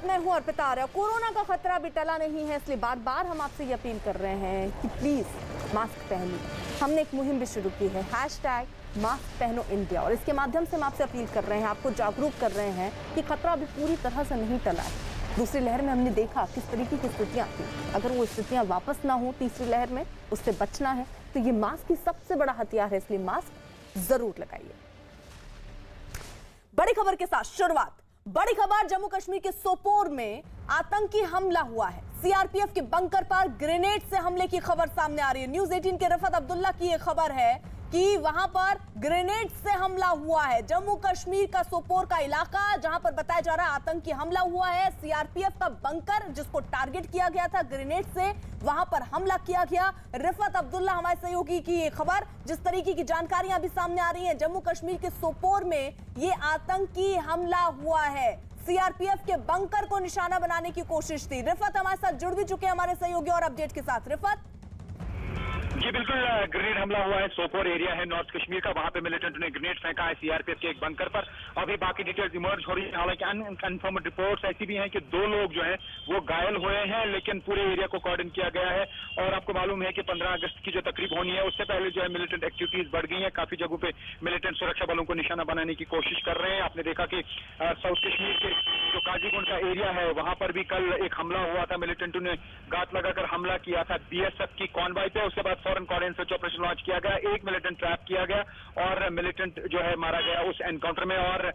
साथ मैं हूं अर्पिता आर्या। कोरोना का खतरा भी टला नहीं है, इसलिए बार बार हम आपसे ये अपील कर रहे हैं कि प्लीज मास्क पहनिए। हमने एक मुहिम भी शुरू की है, #मास्क पहनो इंडिया, और इसके माध्यम से हम आपसे अपील कर रहे हैं, आपको जागरूक कर रहे हैं कि खतरा अभी पूरी तरह से नहीं टला है। दूसरी लहर में हमने देखा किस तरीके की स्थितियां थी, अगर वो स्थितियां वापस ना हो तीसरी लहर में, उससे बचना है तो ये मास्क ही सबसे बड़ा हथियार है, इसलिए मास्क जरूर लगाइए। बड़ी खबर के साथ शुरुआत। बड़ी खबर, जम्मू कश्मीर के सोपोर में आतंकी हमला हुआ है। सीआरपीएफ के बंकर पर ग्रेनेड से हमले की खबर सामने आ रही है। न्यूज़ 18 के रफत अब्दुल्ला की यह खबर है कि वहां पर ग्रेनेड से हमला हुआ है। जम्मू कश्मीर का सोपोर का इलाका, जहां पर बताया जा रहा है आतंकी हमला हुआ है। सीआरपीएफ का बंकर जिसको टारगेट किया गया था ग्रेनेड से, वहां पर हमला किया गया। रिफत अब्दुल्ला हमारे सहयोगी की ये खबर, जिस तरीके की जानकारियां अभी सामने आ रही हैं, जम्मू कश्मीर के सोपोर में ये आतंकी हमला हुआ है। सीआरपीएफ के बंकर को निशाना बनाने की कोशिश थी। रिफत हमारे साथ जुड़ भी चुके हैं हमारे सहयोगी और अपडेट के साथ। रिफत जी बिल्कुल, ग्रेनेड हमला हुआ है। सोपोर एरिया है नॉर्थ कश्मीर का, वहां पे मिलिटेंट ने ग्रेनेड फेंका है सीआरपीएफ के एक बंकर पर। अभी बाकी डिटेल्स इमर्ज हो रही है, हालांकि अनकन्फर्म्ड रिपोर्ट्स ऐसी भी हैं कि 2 लोग जो हैं वो घायल हुए हैं, लेकिन पूरे एरिया को कॉर्डन किया गया है। और आपको मालूम है कि 15 अगस्त की जो तकरीब होनी है उससे पहले जो है मिलिटेंट एक्टिविटीज बढ़ गई है। काफी जगहों पे मिलिटेंट सुरक्षा बलों को निशाना बनाने की कोशिश कर रहे हैं। आपने देखा कि साउथ कश्मीर के जो काजीगुंड का एरिया है वहां पर भी कल एक हमला हुआ था। मिलिटेंटों ने घात लगाकर हमला किया था बीएसएफ की कॉन्वॉय पे। उसके बाद फौरन कॉर्डन सर्च ऑपरेशन लॉन्च किया गया, एक मिलिटेंट ट्रैप किया गया और मिलिटेंट जो है मारा गया उस एनकाउंटर में। और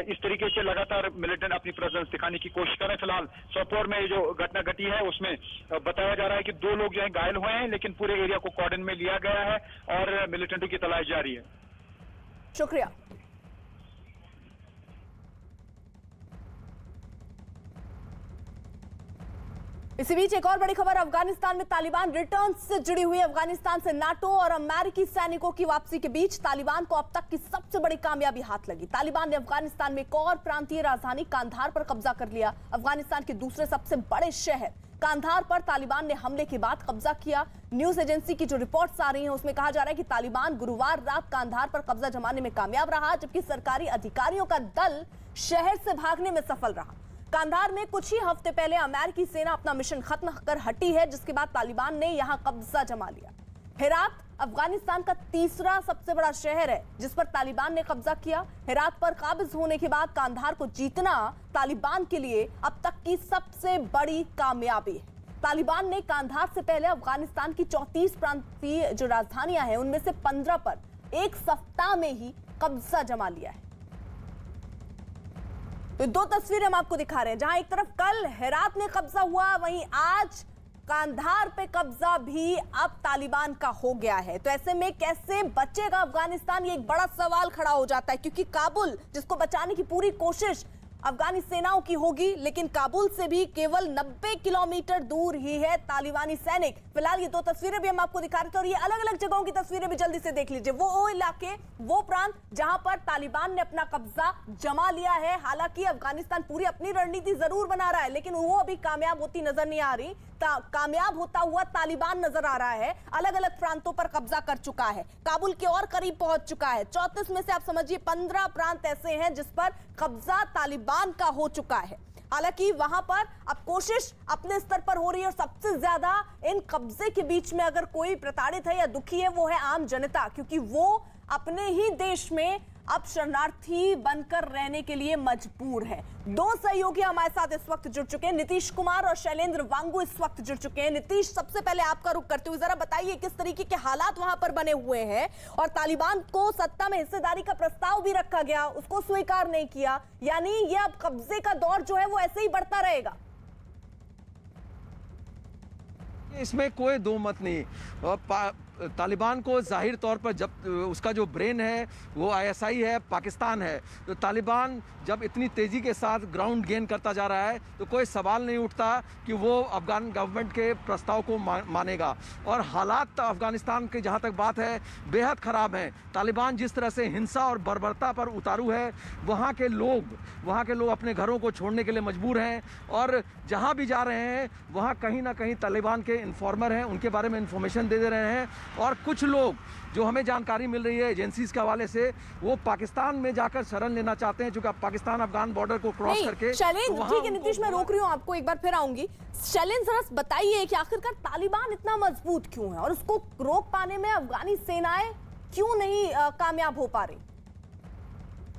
इस तरीके से लगातार मिलिटेंट अपनी प्रेजेंस दिखाने की कोशिश कर रहे हैं। फिलहाल सोपोर में जो घटना घटी है उसमें बताया जा रहा है कि 2 लोग जो है घायल हुए हैं, लेकिन पूरे एरिया को कॉर्डन में लिया गया है और मिलिटेंटों की तलाश जारी है। शुक्रिया। इसी बीच एक और बड़ी खबर, अफगानिस्तान में तालिबान रिटर्न से जुड़ी हुई। अफगानिस्तान से नाटो और अमेरिकी सैनिकों की वापसी के बीच तालिबान को अब तक की सबसे बड़ी कामयाबी हाथ लगी। तालिबान ने अफगानिस्तान में एक और प्रांतीय राजधानी कांधार पर कब्जा कर लिया। अफगानिस्तान के दूसरे सबसे बड़े शहर कांधार पर तालिबान ने हमले के बाद कब्जा किया। न्यूज एजेंसी की जो रिपोर्ट्स आ रही हैं उसमें कहा जा रहा है कि तालिबान गुरुवार रात कांधार पर कब्जा जमाने में कामयाब रहा, जबकि सरकारी अधिकारियों का दल शहर से भागने में सफल रहा। कांधार में कुछ ही हफ्ते पहले अमेरिकी सेना अपना मिशन खत्म कर हटी है, जिसके बाद तालिबान ने यहां कब्जा जमा लिया। हेरात अफगानिस्तान का तीसरा सबसे बड़ा शहर है जिस पर तालिबान ने कब्जा किया। हेरात पर काबिज होने के बाद कांधार को जीतना तालिबान के लिए अब तक की सबसे बड़ी कामयाबी है। तालिबान ने कांधार से पहले अफगानिस्तान की 34 प्रांतीय जो राजधानियां हैं उनमें से 15 पर एक सप्ताह में ही कब्जा जमा लिया है। तो 2 तस्वीरें हम आपको दिखा रहे हैं, जहां एक तरफ कल हेरात में कब्जा हुआ, वहीं आज कांधार पे कब्जा भी अब तालिबान का हो गया है। तो ऐसे में कैसे बचेगा अफगानिस्तान, ये एक बड़ा सवाल खड़ा हो जाता है, क्योंकि काबुल जिसको बचाने की पूरी कोशिश अफगानी सेनाओं की होगी, लेकिन काबुल से भी केवल 90 किलोमीटर दूर ही है तालिबानी सैनिक। फिलहाल ये 2 तस्वीरें भी हम आपको दिखा रहे थे और ये अलग अलग जगहों की तस्वीरें भी जल्दी से देख लीजिए। वो इलाके, वो प्रांत जहां पर तालिबान ने अपना कब्जा जमा लिया है। हालांकि अफगानिस्तान पूरी अपनी रणनीति जरूर बना रहा है, लेकिन वो अभी कामयाब होती नजर नहीं आ रही। कामयाब होता हुआ तालिबान नजर आ रहा है, अलग अलग प्रांतों पर कब्जा कर चुका है, काबुल के और करीब पहुंच चुका है। 34 में से आप समझिए 15 प्रांत ऐसे हैं जिस पर कब्जा तालिबान का हो चुका है। हालांकि वहां पर अब कोशिश अपने स्तर पर हो रही है और सबसे ज्यादा इन कब्जे के बीच में अगर कोई प्रताड़ित है या दुखी है वो है आम जनता, क्योंकि वो अपने ही देश में अब शरणार्थी बनकर रहने के लिए मजबूर है। 2 सहयोगी हमारे साथ इस वक्त जुड़ चुके हैं, नीतीश कुमार और शैलेंद्र वांगू इस वक्त जुड़ चुके हैं। नीतीश, सबसे पहले आपका रुख करते हुए जरा बताइए किस तरीके के हालात वहां पर बने हुए हैं, और तालिबान को सत्ता में हिस्सेदारी का प्रस्ताव भी रखा गया, उसको स्वीकार नहीं किया, यानी ये अब कब्जे का दौर जो है वो ऐसे ही बढ़ता रहेगा। इसमें कोई दो मत नहीं। तालिबान को जाहिर तौर पर जब उसका जो ब्रेन है वो आईएसआई है, पाकिस्तान है, तो तालिबान जब इतनी तेज़ी के साथ ग्राउंड गेन करता जा रहा है तो कोई सवाल नहीं उठता कि वो अफगान गवर्नमेंट के प्रस्ताव को मानेगा। और हालात अफगानिस्तान की जहाँ तक बात है बेहद ख़राब हैं। तालिबान जिस तरह से हिंसा और बर्बरता पर उतारू है, वहाँ के लोग अपने घरों को छोड़ने के लिए मजबूर हैं, और जहाँ भी जा रहे हैं वहाँ कहीं ना कहीं तालिबान के इन्फॉर्मर हैं, उनके बारे में इंफॉर्मेशन दे रहे हैं और कुछ लोग जो हमें जानकारी मिल रही है एजेंसीज के हवाले से, वो पाकिस्तान में जाकर शरण लेना चाहते हैं, चूंकि पाकिस्तान अफगान बॉर्डर को क्रॉस करके। शैलेंद्र, ठीक है नीतीश, मैं रोक रही हूँ आपको, एक बार फिर आऊंगी। शैलेंद्र, जरा बताइए कि आखिरकार तालिबान इतना मजबूत क्यों है और उसको रोक पाने में अफगानी सेनाएं क्यों नहीं कामयाब हो पा रही?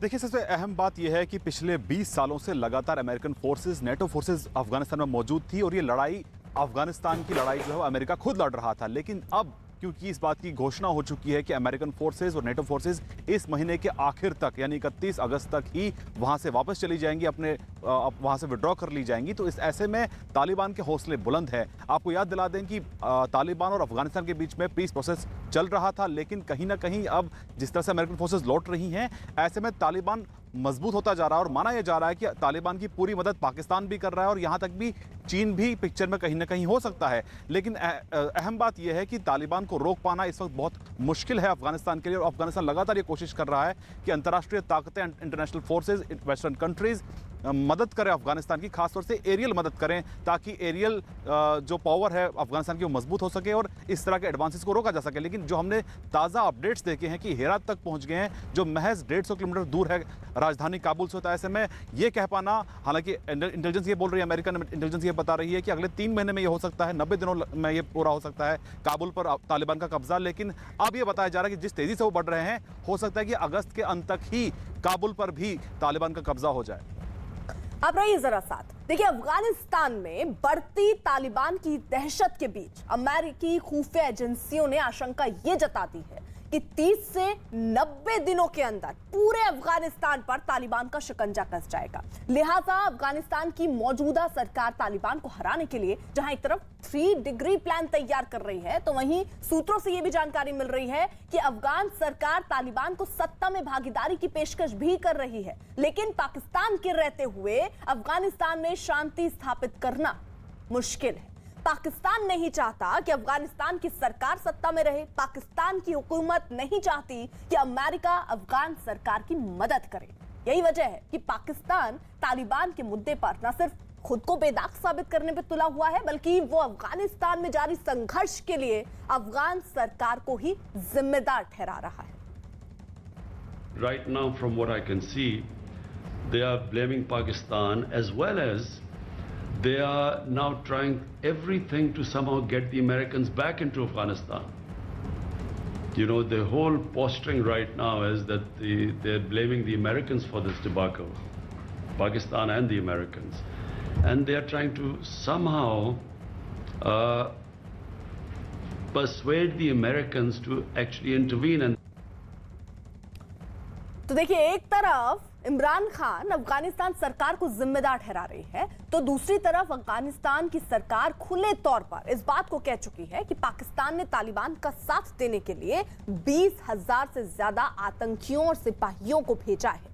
देखिए, सबसे अहम बात यह है कि पिछले 20 सालों से लगातार American forces, NATO forces Afghanistan में मौजूद थी और ये लड़ाई, अफगानिस्तान की लड़ाई जो है अमेरिका खुद लड़ रहा था। लेकिन अब क्योंकि इस बात की घोषणा हो चुकी है कि अमेरिकन फोर्सेस और नेटो फोर्सेस इस महीने के आखिर तक यानी 31 अगस्त तक ही वहां से वापस चली जाएंगी, अपने वहां से विड्रॉ कर ली जाएंगी, तो इस ऐसे में तालिबान के हौसले बुलंद है। आपको याद दिला दें कि तालिबान और अफगानिस्तान के बीच में पीस प्रोसेस चल रहा था, लेकिन कहीं ना कहीं अब जिस तरह से अमेरिकन फोर्सेस लौट रही हैं, ऐसे में तालिबान मजबूत होता जा रहा है और माना यह जा रहा है कि तालिबान की पूरी मदद पाकिस्तान भी कर रहा है और यहां तक भी चीन भी पिक्चर में कहीं ना कहीं हो सकता है। लेकिन अहम बात यह है कि तालिबान को रोक पाना इस वक्त बहुत मुश्किल है अफगानिस्तान के लिए और अफगानिस्तान लगातार ये कोशिश कर रहा है कि अंतर्राष्ट्रीय ताकतें, इंटरनेशनल फोर्सेज, वेस्टर्न कंट्रीज मदद करें अफगानिस्तान की, खासतौर से एरियल मदद करें, ताकि एरियल जो पावर है अफगानिस्तान की वो मजबूत हो सके और इस तरह के एडवांसेस को रोका जा सके। लेकिन जो हमने ताज़ा अपडेट्स देखे हैं कि हेरात तक पहुंच गए हैं, जो महज 150 किलोमीटर दूर है राजधानी काबुल से। होता है ऐसे में ये कह पाना, हालांकि इंटेलिजेंस ये बोल रही है, अमेरिकन इंटेलिजेंस ये बता रही है कि अगले 3 महीने में ये हो सकता है, 90 दिनों में ये पूरा हो सकता है काबुल पर तालिबान का कब्जा। लेकिन अब ये बताया जा रहा है कि जिस तेजी से वो बढ़ रहे हैं, हो सकता है कि अगस्त के अंत तक ही काबुल पर भी तालिबान का कब्जा हो जाए। अब रहिए जरा साथ। देखिए, अफगानिस्तान में बढ़ती तालिबान की दहशत के बीच अमेरिकी खुफिया एजेंसियों ने आशंका ये जता दी है कि 30 से 90 दिनों के अंदर पूरे अफगानिस्तान पर तालिबान का शिकंजा कस जाएगा। लिहाजा अफगानिस्तान की मौजूदा सरकार तालिबान को हराने के लिए जहां एक तरफ 3 डिग्री प्लान तैयार कर रही है, तो वहीं सूत्रों से यह भी जानकारी मिल रही है कि अफगान सरकार तालिबान को सत्ता में भागीदारी की पेशकश भी कर रही है। लेकिन पाकिस्तान के रहते हुए अफगानिस्तान में शांति स्थापित करना मुश्किल है। पाकिस्तान नहीं चाहता कि अफगानिस्तान की सरकार सत्ता में रहे। पाकिस्तान की हुकूमत नहीं चाहती कि अमेरिका अफगान सरकार की मदद करे। यही वजह है कि पाकिस्तान तालिबान के मुद्दे पर न सिर्फ खुद को बेदाग साबित करने पर तुला हुआ है, बल्कि वो अफगानिस्तान में जारी संघर्ष के लिए अफगान सरकार को ही जिम्मेदार ठहरा रहा है। Right now, from what I can see, they are blaming Pakistan as well as they are now trying everything to somehow get the Americans back into Afghanistan. You know, the whole posturing right now is that they're blaming the Americans for this debacle, Pakistan and the Americans. And they are trying to somehow persuade the Americans to actually intervene. And तो देखिए, एक तरफ इमरान खान अफगानिस्तान सरकार को जिम्मेदार ठहरा रही है, तो दूसरी तरफ अफगानिस्तान की सरकार खुले तौर पर इस बात को कह चुकी है कि पाकिस्तान ने तालिबान का साथ देने के लिए 20,000 से ज्यादा आतंकियों और सिपाहियों को भेजा है।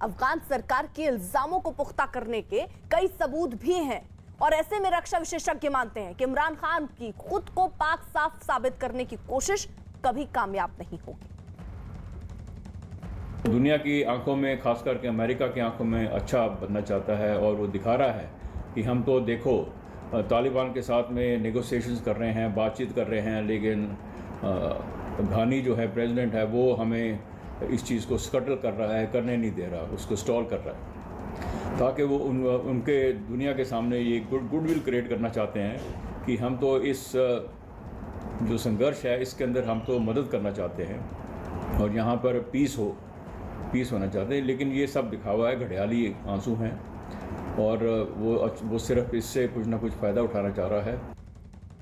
अफगान सरकार के इल्जामों को पुख्ता करने के कई सबूत भी हैं और ऐसे में रक्षा विशेषज्ञ मानते हैं कि इमरान खान की खुद को पाक साफ साबित करने की कोशिश कभी कामयाब नहीं होगी। दुनिया की आंखों में, खास करके अमेरिका की आंखों में अच्छा बनना चाहता है और वो दिखा रहा है कि हम तो देखो तालिबान के साथ में नेगोशिएशंस कर रहे हैं, बातचीत कर रहे हैं, लेकिन घानी जो है प्रेसिडेंट है वो हमें इस चीज़ को स्कटल कर रहा है, करने नहीं दे रहा, उसको स्टॉल कर रहा है, ताकि वो उनके दुनिया के सामने ये गुडविल क्रिएट करना चाहते हैं कि हम तो इस जो संघर्ष है इसके अंदर हम तो मदद करना चाहते हैं और यहाँ पर पीस होना चाहते हैं। लेकिन ये सब दिखावा है, घड़ियाली आंसू हैं और वो सिर्फ इससे कुछ ना कुछ फ़ायदा उठाना चाह रहा है।